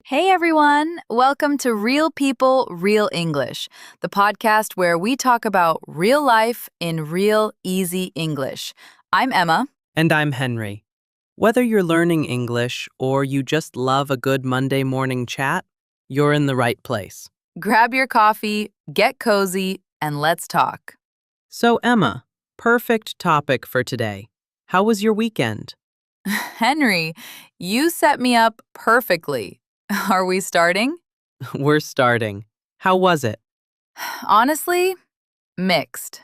Hey everyone, welcome to Real People, Real English, the podcast where we talk about real life in real, easy English. I'm Emma. And I'm Henry. Whether you're learning English or you just love a good Monday morning chat, you're in the right place. Grab your coffee, get cozy, and let's talk. So, Emma, perfect topic for today. How was your weekend? Henry, you set me up perfectly. Are we starting? We're starting. How was it? Honestly, mixed.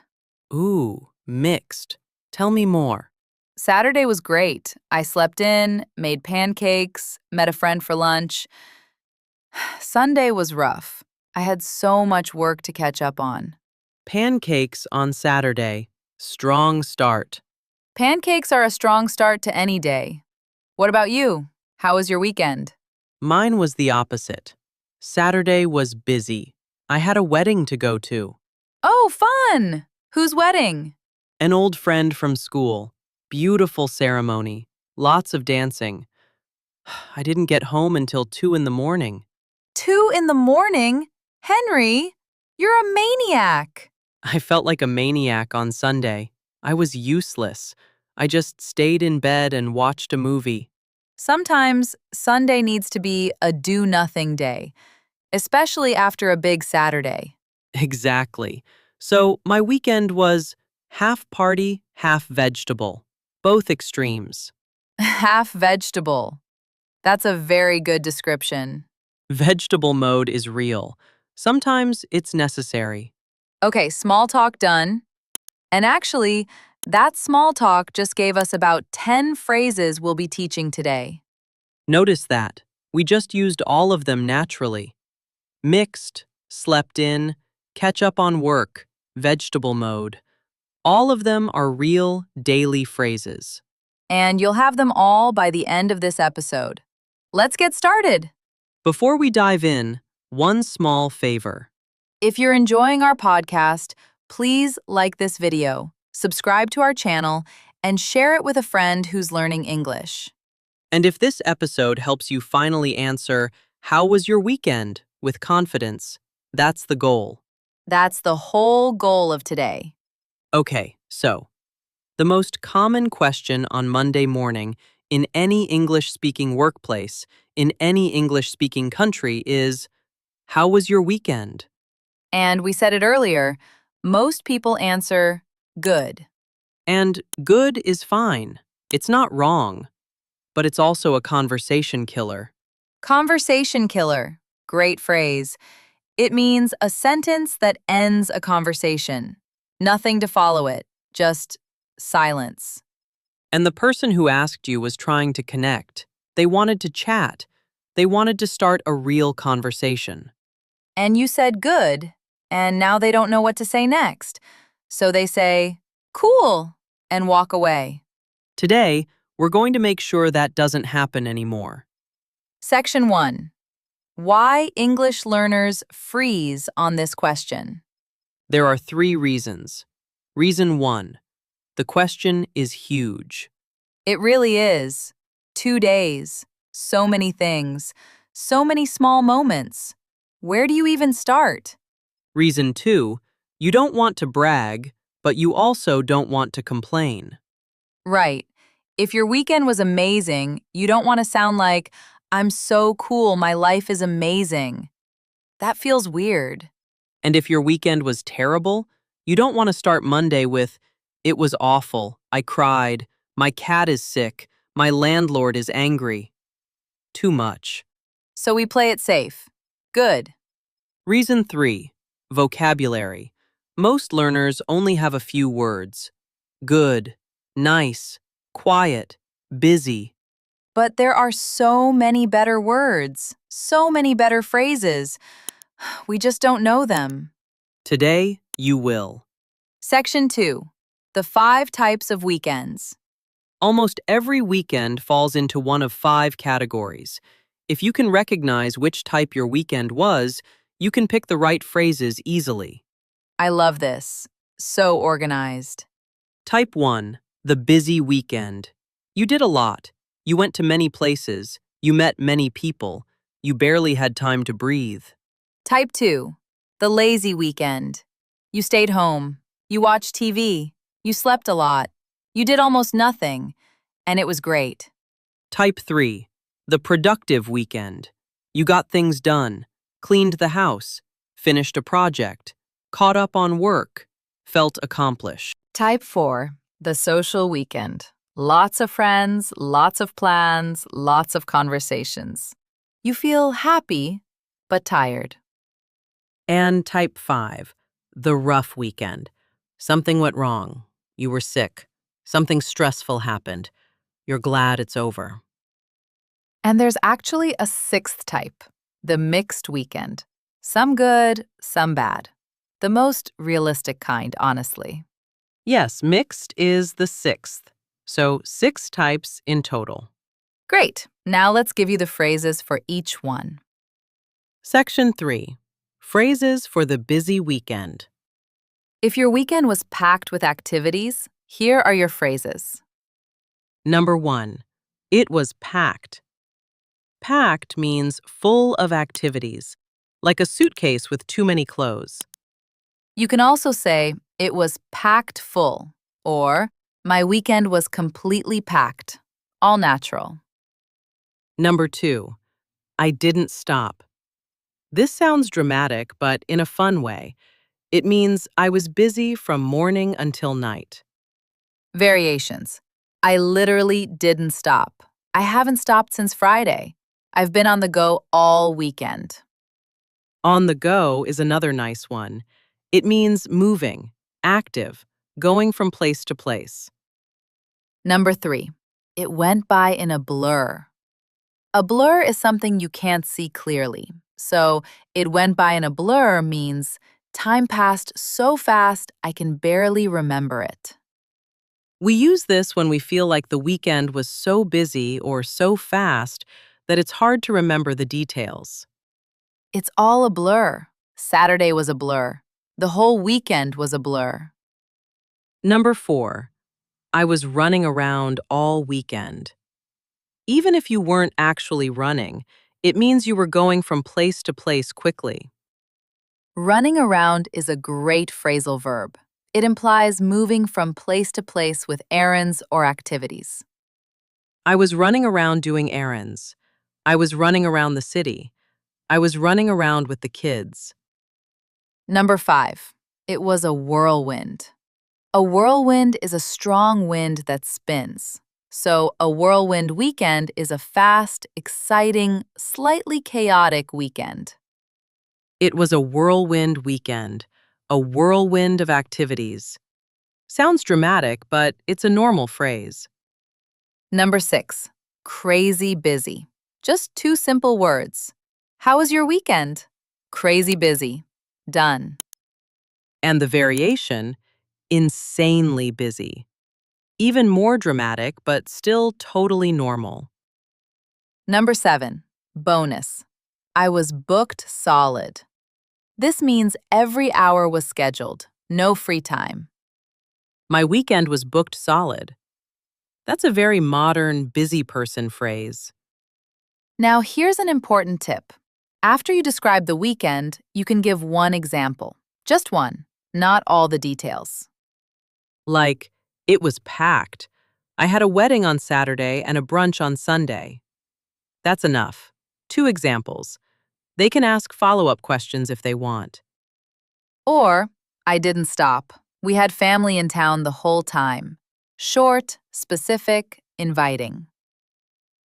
Ooh, mixed. Tell me more. Saturday was great. I slept in, made pancakes, met a friend for lunch. Sunday was rough. I had so much work to catch up on. Pancakes on Saturday. Strong start. Pancakes are a strong start to any day. What about you? How was your weekend? Mine was the opposite. Saturday was busy. I had a wedding to go to. Oh, fun! Whose wedding? An old friend from school. Beautiful ceremony. Lots of dancing. I didn't get home until 2 in the morning. 2 in the morning? Henry, you're a maniac. I felt like a maniac on Sunday. I was useless. I just stayed in bed and watched a movie. Sometimes Sunday needs to be a do-nothing day, especially after a big Saturday. Exactly. So my weekend was half party, half vegetable. Both extremes. Half vegetable. That's a very good description. Vegetable mode is real. Sometimes it's necessary. Okay, small talk done. And actually, that small talk just gave us about 10 phrases we'll be teaching today. Notice that. We just used all of them naturally. Mixed, slept in, catch up on work, vegetable mode. All of them are real, daily phrases. And you'll have them all by the end of this episode. Let's get started. Before we dive in, one small favor. If you're enjoying our podcast, please like this video, subscribe to our channel, and share it with a friend who's learning English. And if this episode helps you finally answer, "How was your weekend?" with confidence, that's the goal. That's the whole goal of today. Okay, so the most common question on Monday morning in any English-speaking workplace, in any English-speaking country is, "How was your weekend?" And we said it earlier, most people answer good. And good is fine. It's not wrong, but it's also a conversation killer. Conversation killer. Great phrase. It means a sentence that ends a conversation. Nothing to follow it, just silence. And the person who asked you was trying to connect. They wanted to chat. They wanted to start a real conversation. And you said good, and now they don't know what to say next. So they say, cool, and walk away. Today, we're going to make sure that doesn't happen anymore. Section 1. Why English learners freeze on this question. There are 3 reasons. Reason 1. The question is huge. It really is. 2 days, so many things, so many small moments. Where do you even start? Reason 2. You don't want to brag, but you also don't want to complain. Right. If your weekend was amazing, you don't want to sound like, I'm so cool, my life is amazing. That feels weird. And if your weekend was terrible, you don't want to start Monday with, "It was awful, I cried, my cat is sick, my landlord is angry." Too much. So we play it safe. Good. Reason 3. Vocabulary. Most learners only have a few words. Good, nice, quiet, busy. But there are so many better words, so many better phrases. We just don't know them. Today, you will. Section 2. The 5 types of weekends. Almost every weekend falls into one of 5 categories. If you can recognize which type your weekend was, you can pick the right phrases easily. I love this. So organized. Type 1. The busy weekend. You did a lot. You went to many places. You met many people. You barely had time to breathe. Type 2. The lazy weekend. You stayed home. You watched TV. You slept a lot. You did almost nothing. And it was great. Type 3. The productive weekend. You got things done, cleaned the house, finished a project, caught up on work, felt accomplished. Type 4. The social weekend. Lots of friends, lots of plans, lots of conversations. You feel happy, but tired. And type 5. The rough weekend. Something went wrong. You were sick. Something stressful happened. You're glad it's over. And there's actually a sixth type, the mixed weekend. Some good, some bad. The most realistic kind, honestly. Yes, mixed is the sixth. So 6 types in total. Great. Now let's give you the phrases for each one. Section 3. Phrases for the busy weekend. If your weekend was packed with activities, here are your phrases. Number 1. It was packed. Packed means full of activities, like a suitcase with too many clothes. You can also say, it was packed full, or my weekend was completely packed. All natural. Number 2. I didn't stop. This sounds dramatic, but in a fun way. It means I was busy from morning until night. Variations. I literally didn't stop. I haven't stopped since Friday. I've been on the go all weekend. On the go is another nice one. It means moving, active, going from place to place. Number 3. It went by in a blur. A blur is something you can't see clearly. So, it went by in a blur means time passed so fast I can barely remember it. We use this when we feel like the weekend was so busy or so fast that it's hard to remember the details. It's all a blur. Saturday was a blur. The whole weekend was a blur. Number 4. I was running around all weekend. Even if you weren't actually running, it means you were going from place to place quickly. Running around is a great phrasal verb. It implies moving from place to place with errands or activities. I was running around doing errands. I was running around the city. I was running around with the kids. Number 5. It was a whirlwind. A whirlwind is a strong wind that spins. So, a whirlwind weekend is a fast, exciting, slightly chaotic weekend. It was a whirlwind weekend, a whirlwind of activities. Sounds dramatic, but it's a normal phrase. Number 6. Crazy busy. Just 2 simple words. How was your weekend? Crazy busy. Done. And the variation, insanely busy. Even more dramatic, but still totally normal. Number 7. Bonus. I was booked solid. This means every hour was scheduled, no free time. My weekend was booked solid. That's a very modern, busy person phrase. Now, here's an important tip. After you describe the weekend, you can give one example. Just one, not all the details. Like, it was packed. I had a wedding on Saturday and a brunch on Sunday. That's enough. 2 examples. They can ask follow-up questions if they want. Or, I didn't stop. We had family in town the whole time. Short, specific, inviting.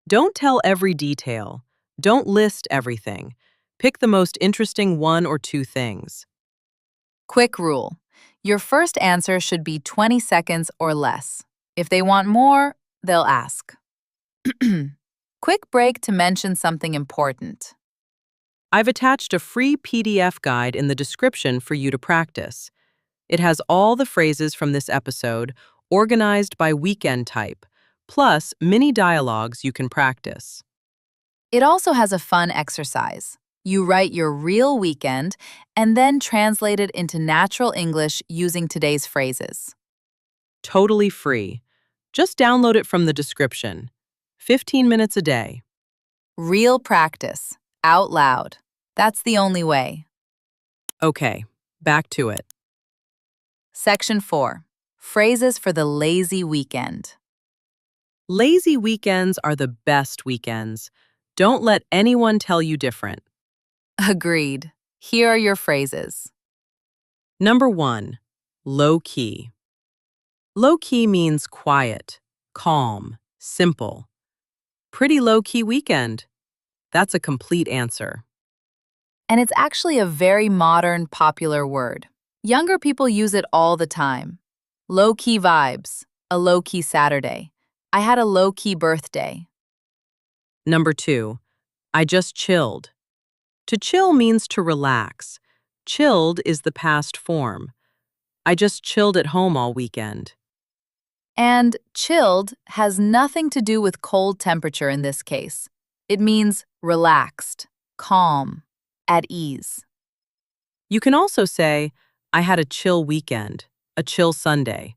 Don't tell every detail. Don't list everything. Pick the most interesting 1 or 2 things. Quick rule. Your first answer should be 20 seconds or less. If they want more, they'll ask. Quick break to mention something important. I've attached a free PDF guide in the description for you to practice. It has all the phrases from this episode, organized by weekend type, plus mini dialogues you can practice. It also has a fun exercise. You write your real weekend and then translate it into natural English using today's phrases. Totally free. Just download it from the description. 15 minutes a day. Real practice. Out loud. That's the only way. Okay, back to it. Section 4. Phrases for the lazy weekend. Lazy weekends are the best weekends. Don't let anyone tell you different. Agreed. Here are your phrases. Number 1, low key. Low key means quiet, calm, simple. Pretty low key weekend. That's a complete answer. And it's actually a very modern, popular word. Younger people use it all the time. Low-key vibes, a low-key Saturday. I had a low-key birthday. Number 2, I just chilled. To chill means to relax. Chilled is the past form. I just chilled at home all weekend. And chilled has nothing to do with cold temperature in this case. It means relaxed, calm, at ease. You can also say, I had a chill weekend, a chill Sunday.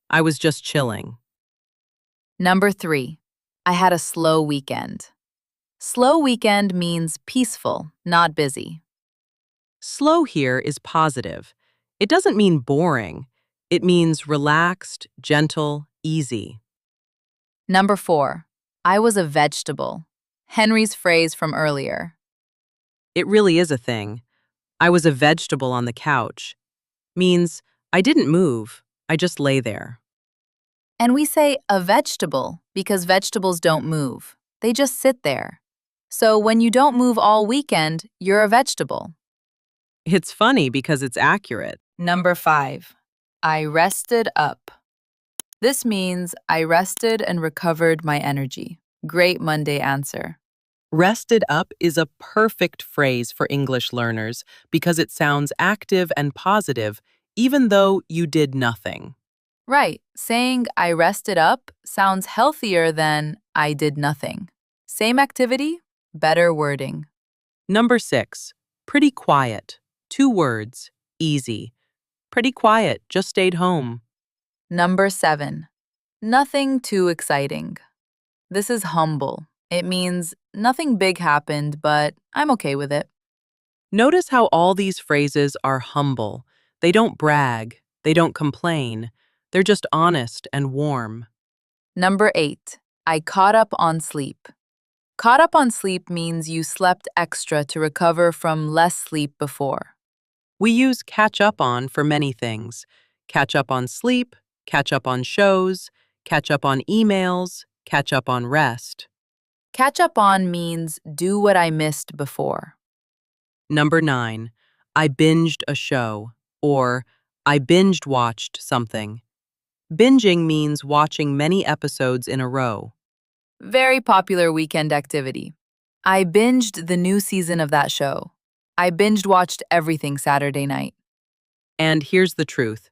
I was just chilling. Number 3, I had a slow weekend. Slow weekend means peaceful, not busy. Slow here is positive. It doesn't mean boring. It means relaxed, gentle, easy. Number 4, I was a vegetable. Henry's phrase from earlier. It really is a thing. I was a vegetable on the couch. Means I didn't move. I just lay there. And we say a vegetable because vegetables don't move. They just sit there. So when you don't move all weekend, you're a vegetable. It's funny because it's accurate. Number 5, I rested up. This means I rested and recovered my energy. Great Monday answer. Rested up is a perfect phrase for English learners because it sounds active and positive, even though you did nothing. Right, saying I rested up sounds healthier than I did nothing. Same activity, better wording. Number 6, pretty quiet. 2 words, easy. Pretty quiet, just stayed home. Number 7, nothing too exciting. This is humble. It means nothing big happened, but I'm okay with it. Notice how all these phrases are humble. They don't brag, they don't complain. They're just honest and warm. Number 8, I caught up on sleep. Caught up on sleep means you slept extra to recover from less sleep before. We use catch up on for many things. Catch up on sleep, catch up on shows, catch up on emails, catch up on rest. Catch up on means do what I missed before. Number 9, I binged a show, or I binged watched something. Binging means watching many episodes in a row. Very popular weekend activity. I binged the new season of that show. I binged watched everything Saturday night. And here's the truth.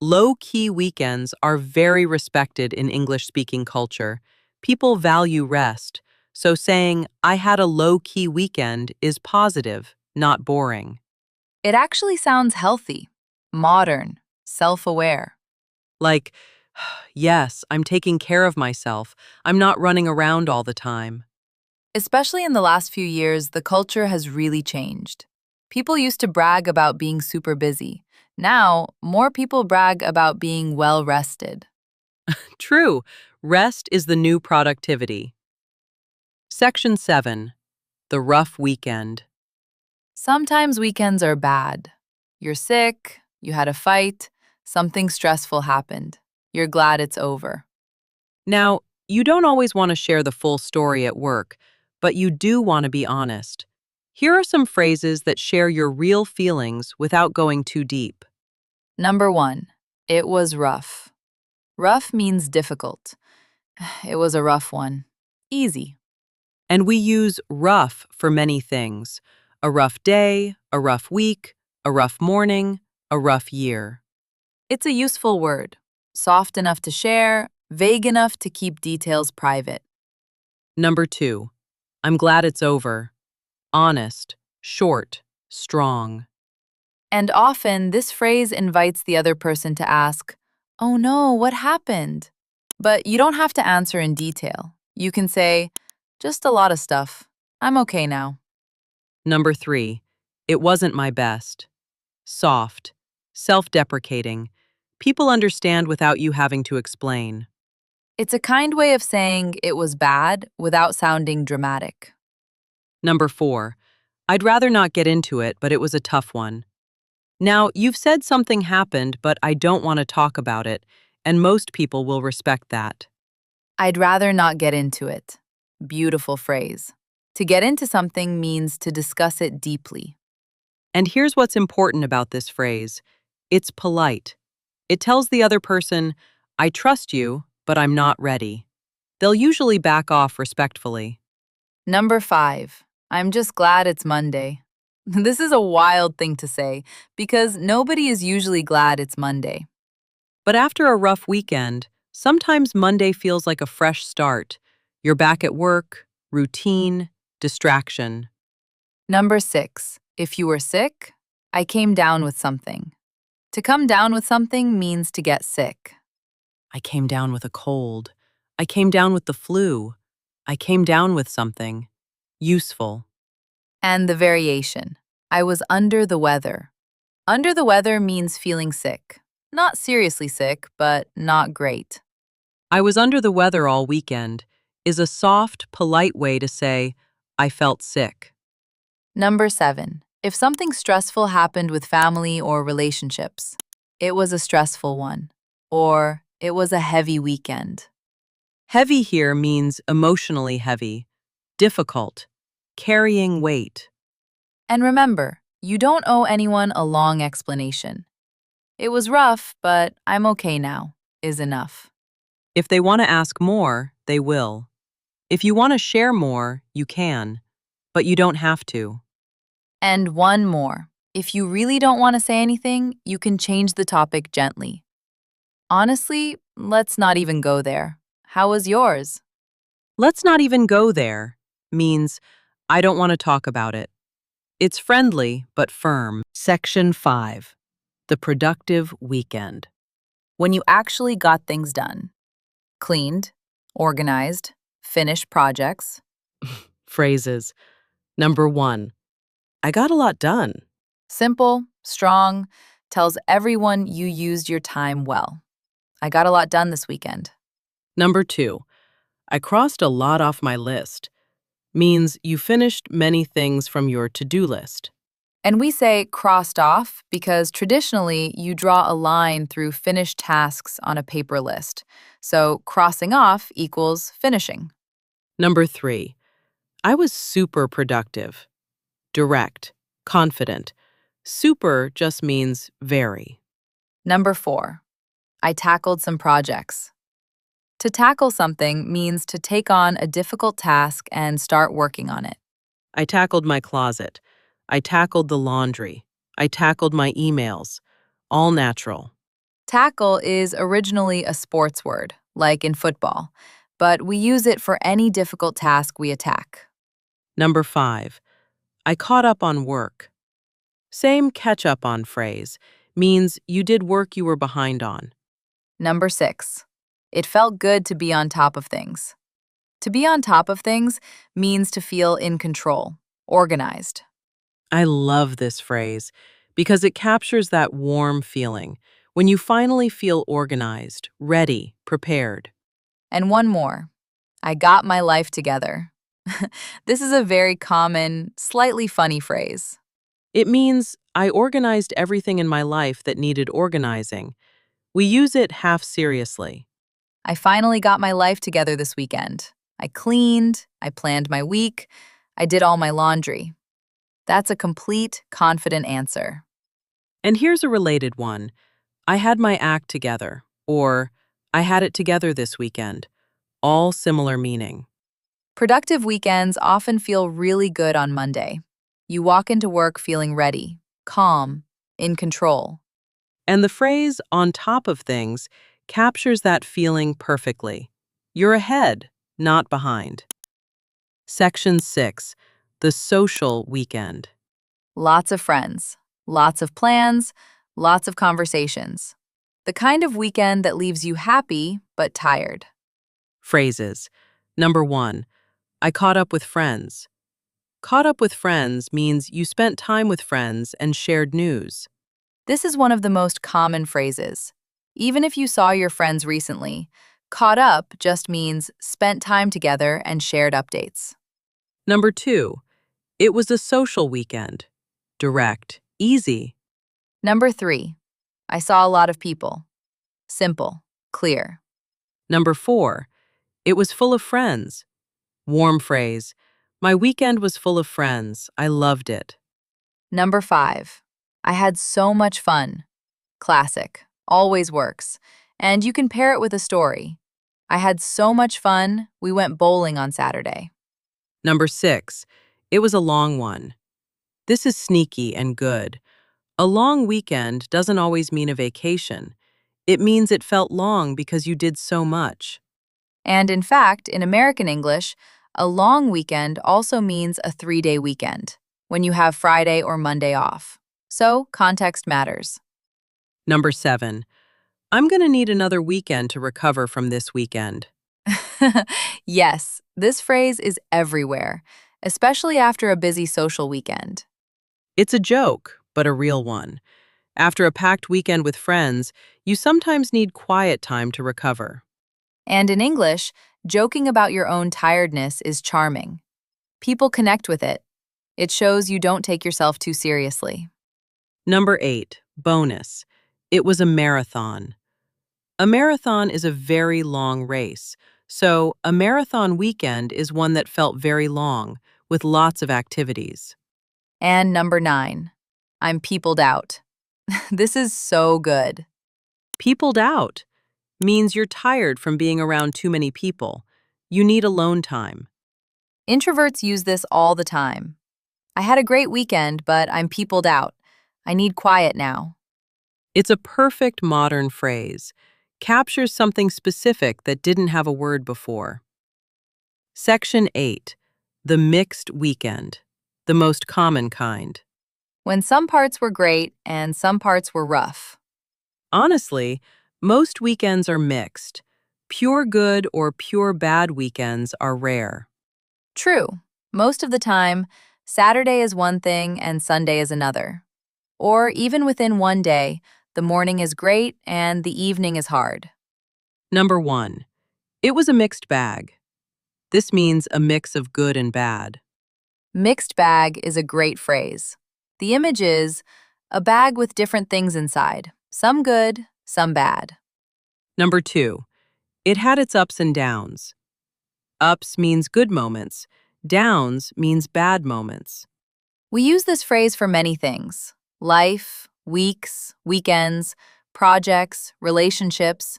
Low-key weekends are very respected in English-speaking culture. People value rest, so saying, I had a low-key weekend is positive, not boring. It actually sounds healthy, modern, self-aware. Like, yes, I'm taking care of myself. I'm not running around all the time. Especially in the last few years, the culture has really changed. People used to brag about being super busy. Now, more people brag about being well rested. True, rest is the new productivity. Section 7, the rough weekend. Sometimes weekends are bad. You're sick, you had a fight, something stressful happened. You're glad it's over. Now, you don't always want to share the full story at work, but you do want to be honest. Here are some phrases that share your real feelings without going too deep. Number 1, it was rough. Rough means difficult. It was a rough one. Easy. And we use rough for many things. A rough day, a rough week, a rough morning, a rough year. It's a useful word. Soft enough to share, vague enough to keep details private. Number 2, I'm glad it's over. Honest, short, strong. And often, this phrase invites the other person to ask, oh no, what happened? But you don't have to answer in detail. You can say, just a lot of stuff. I'm okay now. Number 3, it wasn't my best. Soft, self-deprecating. People understand without you having to explain. It's a kind way of saying it was bad without sounding dramatic. Number 4, I'd rather not get into it, but it was a tough one. Now, you've said something happened, but I don't want to talk about it, and most people will respect that. I'd rather not get into it. Beautiful phrase. To get into something means to discuss it deeply. And here's what's important about this phrase. It's polite. It tells the other person, I trust you, but I'm not ready. They'll usually back off respectfully. Number 5. I'm just glad it's Monday. This is a wild thing to say because nobody is usually glad it's Monday. But after a rough weekend, sometimes Monday feels like a fresh start. You're back at work, routine, distraction. Number 6. If you were sick, I came down with something. To come down with something means to get sick. I came down with a cold. I came down with the flu. I came down with something. Useful. And the variation. I was under the weather. Under the weather means feeling sick. Not seriously sick, but not great. I was under the weather all weekend is a soft, polite way to say, I felt sick. Number 7. If something stressful happened with family or relationships, it was a stressful one, or it was a heavy weekend. Heavy here means emotionally heavy, difficult, carrying weight. And remember, you don't owe anyone a long explanation. It was rough, but I'm okay now, is enough. If they want to ask more, they will. If you want to share more, you can, but you don't have to. And one more. If you really don't want to say anything, you can change the topic gently. Honestly, let's not even go there. How was yours? Let's not even go there means I don't want to talk about it. It's friendly but firm. Section 5. The productive weekend. When you actually got things done. Cleaned, organized, finished projects. Phrases. Number 1. I got a lot done. Simple, strong, tells everyone you used your time well. I got a lot done this weekend. Number 2. I crossed a lot off my list. Means you finished many things from your to-do list. And we say crossed off because traditionally you draw a line through finished tasks on a paper list. So crossing off equals finishing. Number 3. I was super productive. Direct, confident. Super just means very. Number 4. I tackled some projects. To tackle something means to take on a difficult task and start working on it. I tackled my closet. I tackled the laundry. I tackled my emails. All natural. Tackle is originally a sports word, like in football, but we use it for any difficult task we attack. Number 5. I caught up on work. Same catch up on phrase means you did work you were behind on. Number 6. It felt good to be on top of things. To be on top of things means to feel in control, organized. I love this phrase because it captures that warm feeling when you finally feel organized, ready, prepared. And one more. I got my life together. This is a very common, slightly funny phrase. It means I organized everything in my life that needed organizing. We use it half seriously. I finally got my life together this weekend. I cleaned, I planned my week, I did all my laundry. That's a complete, confident answer. And here's a related one. I had my act together, or I had it together this weekend. All similar meaning. Productive weekends often feel really good on Monday. You walk into work feeling ready, calm, in control. And the phrase on top of things captures that feeling perfectly. You're ahead, not behind. Section 6. The social weekend. Lots of friends, lots of plans, lots of conversations. The kind of weekend that leaves you happy but tired. Phrases. Number 1. I caught up with friends. Caught up with friends means you spent time with friends and shared news. This is one of the most common phrases. Even if you saw your friends recently, caught up just means spent time together and shared updates. Number 2, it was a social weekend. Direct, easy. Number 3, I saw a lot of people. Simple, clear. Number 4, it was full of friends. Warm phrase. My weekend was full of friends. I loved it. Number 5, I had so much fun. Classic, always works. And you can pair it with a story. I had so much fun, we went bowling on Saturday. Number 6, it was a long one. This is sneaky and good. A long weekend doesn't always mean a vacation. It means it felt long because you did so much. And in fact, in American English, a long weekend also means a 3-day weekend, when you have Friday or Monday off. So, context matters. Number 7, I'm gonna need another weekend to recover from this weekend. Yes, this phrase is everywhere, especially after a busy social weekend. It's a joke, but a real one. After a packed weekend with friends, you sometimes need quiet time to recover. And in English, joking about your own tiredness is charming. People connect with it. It shows you don't take yourself too seriously. Number 8, bonus. It was a marathon. A marathon is a very long race, so a marathon weekend is one that felt very long, with lots of activities. And number 9, I'm peopled out. This is so good. Peopled out means you're tired from being around too many people. You need alone time. Introverts use this all the time. I had a great weekend, but I'm peopled out. I need quiet now. It's a perfect modern phrase, captures something specific that didn't have a word before. Section 8, the mixed weekend, the most common kind. When some parts were great and some parts were rough. Honestly, most weekends are mixed. Pure good or pure bad weekends are rare. True. Most of the time, Saturday is one thing and Sunday is another. Or even within one day, the morning is great and the evening is hard. Number 1, it was a mixed bag. This means a mix of good and bad. Mixed bag is a great phrase. The image is a bag with different things inside, some good, some bad. Number 2, it had its ups and downs. Ups means good moments. Downs means bad moments. We use this phrase for many things: life, weeks, weekends, projects, relationships,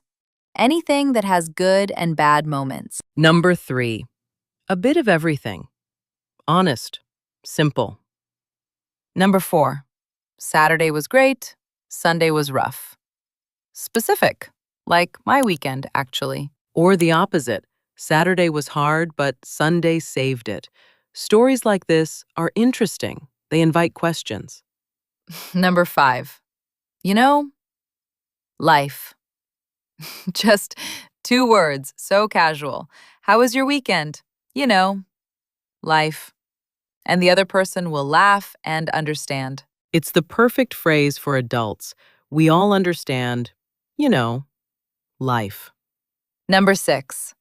anything that has good and bad moments. Number 3, a bit of everything. Honest, simple. Number 4, Saturday was great, Sunday was rough. Specific, like my weekend, actually. Or the opposite. Saturday was hard, but Sunday saved it. Stories like this are interesting. They invite questions. Number 5, you know, life. Just 2 words, so casual. How was your weekend? You know, life. And the other person will laugh and understand. It's the perfect phrase for adults. We all understand, you know, life. Number 6,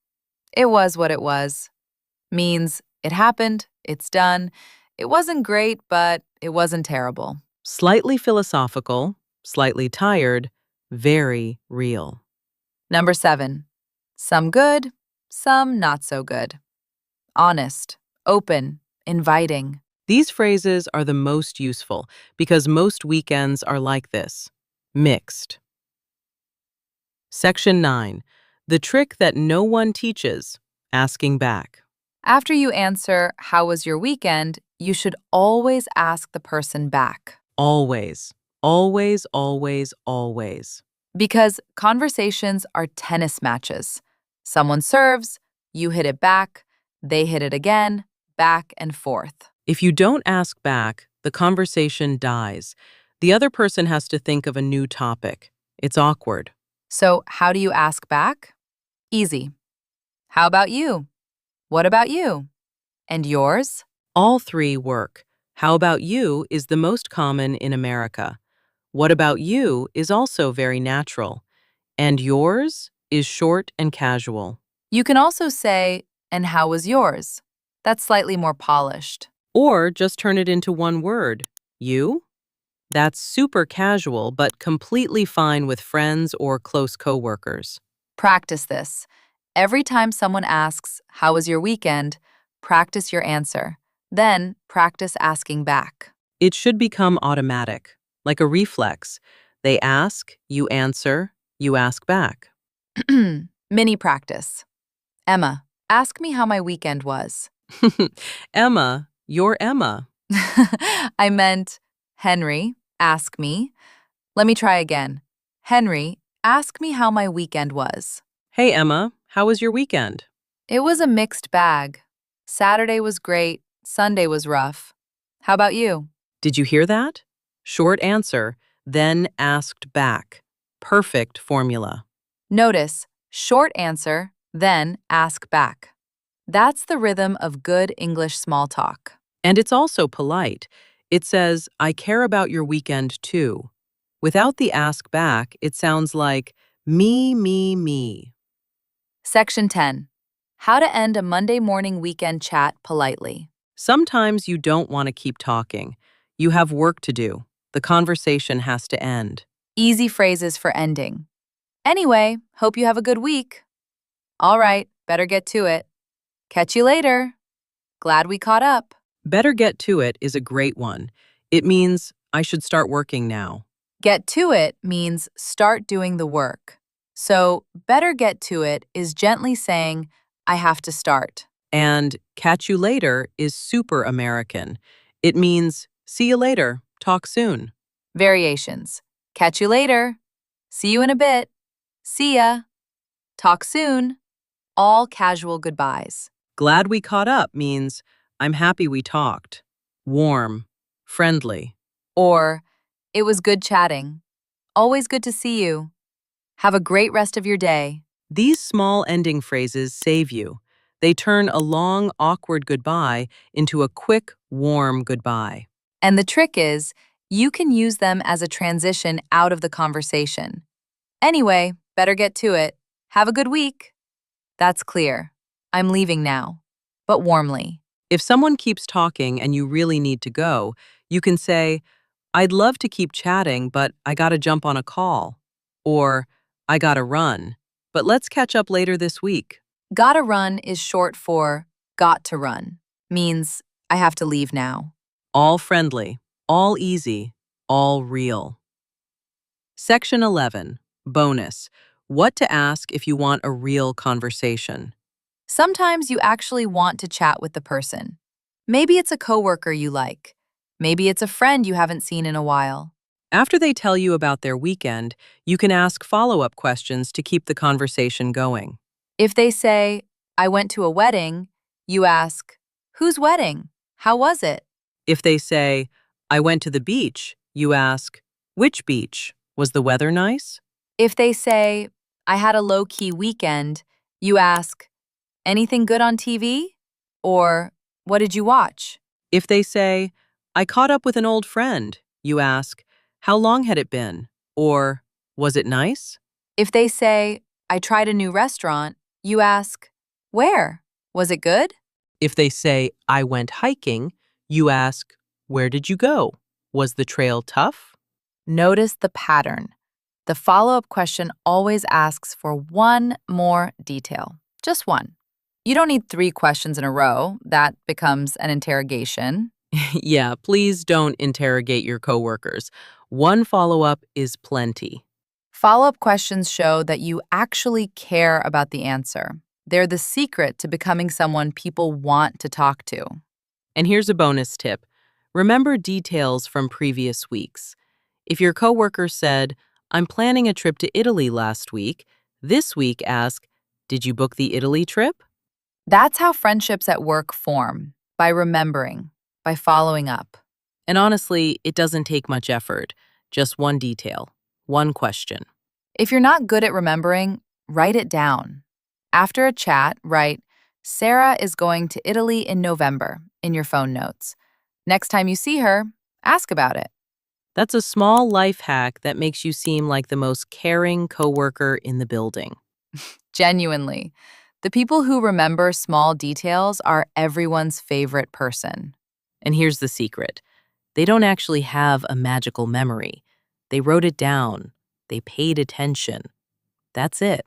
it was what it was. Means it happened, it's done. It wasn't great, but it wasn't terrible. Slightly philosophical, slightly tired, very real. Number 7, some good, some not so good. Honest, open, inviting. These phrases are the most useful because most weekends are like this, mixed. Section 9, the trick that no one teaches, asking back. After you answer, how was your weekend, you should always ask the person back. Always, always, always, always. Because conversations are tennis matches. Someone serves, you hit it back, they hit it again, back and forth. If you don't ask back, the conversation dies. The other person has to think of a new topic. It's awkward. So, how do you ask back? Easy. How about you? What about you? And yours? All three work. How about you is the most common in America. What about you is also very natural. And yours is short and casual. You can also say, and how was yours? That's slightly more polished. Or just turn it into one word. You? That's super casual but completely fine with friends or close coworkers. Practice this. Every time someone asks, how was your weekend? Practice your answer. Then practice asking back. It should become automatic, like a reflex. They ask, you answer, you ask back. Mini practice. Emma, ask me how my weekend was. Emma, you're Emma. I meant, Henry, ask me. Let me try again. Henry, ask me how my weekend was. Hey, Emma, how was your weekend? It was a mixed bag. Saturday was great, Sunday was rough. How about you? Did you hear that? Short answer, then asked back. Perfect formula. Notice, short answer, then ask back. That's the rhythm of good English small talk. And it's also polite. It says, I care about your weekend too. Without the ask back, it sounds like me, me, me. Section 10. How to end a Monday morning weekend chat politely. Sometimes you don't want to keep talking. You have work to do. The conversation has to end. Easy phrases for ending. Anyway, hope you have a good week. All right, better get to it. Catch you later. Glad we caught up. Better get to it is a great one. It means I should start working now. Get to it means start doing the work. So, better get to it is gently saying, I have to start. And catch you later is super American. It means see you later, talk soon. Variations. Catch you later. See you in a bit. See ya. Talk soon. All casual goodbyes. Glad we caught up means I'm happy we talked. Warm, friendly. Or, it was good chatting. Always good to see you. Have a great rest of your day. These small ending phrases save you. They turn a long, awkward goodbye into a quick, warm goodbye. And the trick is, you can use them as a transition out of the conversation. Anyway, better get to it. Have a good week. That's clear. I'm leaving now. But warmly. If someone keeps talking and you really need to go, you can say, I'd love to keep chatting, but I gotta jump on a call. Or, I gotta run, but let's catch up later this week. Gotta run is short for got to run. Means I have to leave now. All friendly, all easy, all real. Section 11. Bonus. What to ask if you want a real conversation. Sometimes you actually want to chat with the person. Maybe it's a coworker you like. Maybe it's a friend you haven't seen in a while. After they tell you about their weekend, you can ask follow-up questions to keep the conversation going. If they say, I went to a wedding, you ask, whose wedding? How was it? If they say, I went to the beach, you ask, which beach? Was the weather nice? If they say, I had a low-key weekend, you ask, anything good on TV? Or, what did you watch? If they say, I caught up with an old friend, you ask, how long had it been? Or, was it nice? If they say, I tried a new restaurant, you ask, where? Was it good? If they say, I went hiking, you ask, where did you go? Was the trail tough? Notice the pattern. The follow-up question always asks for one more detail. Just one. You don't need 3 questions in a row. That becomes an interrogation. Yeah, please don't interrogate your coworkers. One follow-up is plenty. Follow-up questions show that you actually care about the answer. They're the secret to becoming someone people want to talk to. And here's a bonus tip. Remember details from previous weeks. If your coworker said, I'm planning a trip to Italy last week, this week ask, did you book the Italy trip? That's how friendships at work form, by remembering, by following up. And honestly, it doesn't take much effort. Just one detail, one question. If you're not good at remembering, write it down. After a chat, write, Sarah is going to Italy in November. in your phone notes. Next time you see her, ask about it. That's a small life hack that makes you seem like the most caring coworker in the building. Genuinely. The people who remember small details are everyone's favorite person. And here's the secret. They don't actually have a magical memory. They wrote it down. They paid attention. That's it.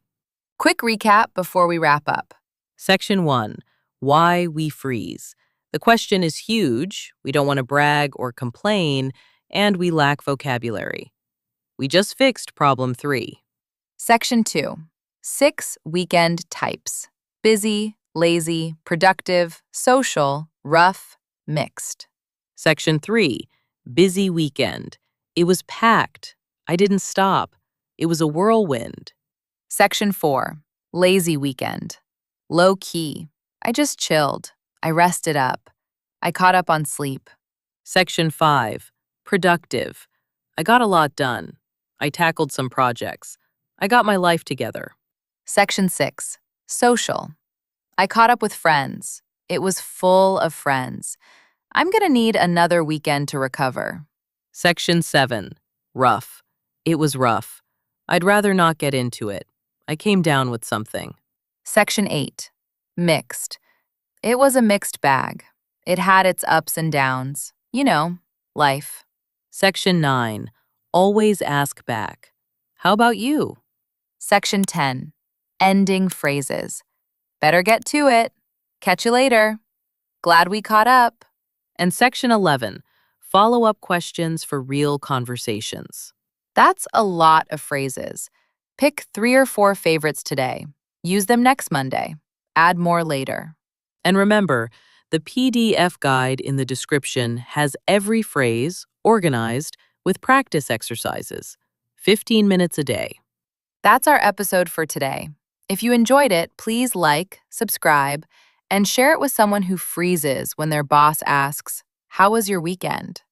Quick recap before we wrap up. Section 1. Why we freeze. The question is huge. We don't want to brag or complain, and we lack vocabulary. We just fixed problem 3. Section 2. 6 weekend types: busy, lazy, productive, social, rough, mixed. Section 3. Busy weekend. It was packed. I didn't stop. It was a whirlwind. Section 4. Lazy weekend: low key. I just chilled. I rested up. I caught up on sleep. Section 5. Productive. I got a lot done. I tackled some projects. I got my life together. Section 6. Social. I caught up with friends. It was full of friends. I'm gonna need another weekend to recover. Section 7. Rough. It was rough. I'd rather not get into it. I came down with something. Section 8. Mixed. It was a mixed bag. It had its ups and downs. You know, life. Section 9. Always ask back. How about you? Section 10. Ending phrases. Better get to it. Catch you later. Glad we caught up. And Section 11. Follow-up questions for real conversations. That's a lot of phrases. Pick 3 or 4 favorites today. Use them next Monday. Add more later. And remember, the PDF guide in the description has every phrase organized with practice exercises. 15 minutes a day. That's our episode for today. If you enjoyed it, please like, subscribe, and share it with someone who freezes when their boss asks, "How was your weekend?"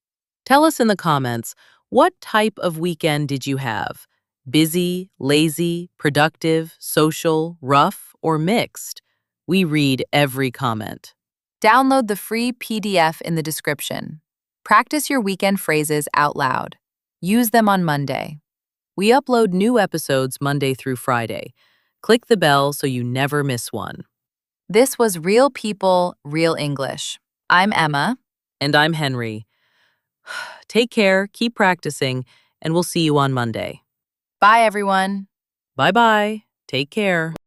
Tell us in the comments, what type of weekend did you have? Busy, lazy, productive, social, rough, or mixed? We read every comment. Download the free PDF in the description. Practice your weekend phrases out loud. Use them on Monday. We upload new episodes Monday through Friday. Click the bell so you never miss one. This was Real People, Real English. I'm Emma. And I'm Henry. Take care, keep practicing, and we'll see you on Monday. Bye, everyone. Bye-bye. Take care.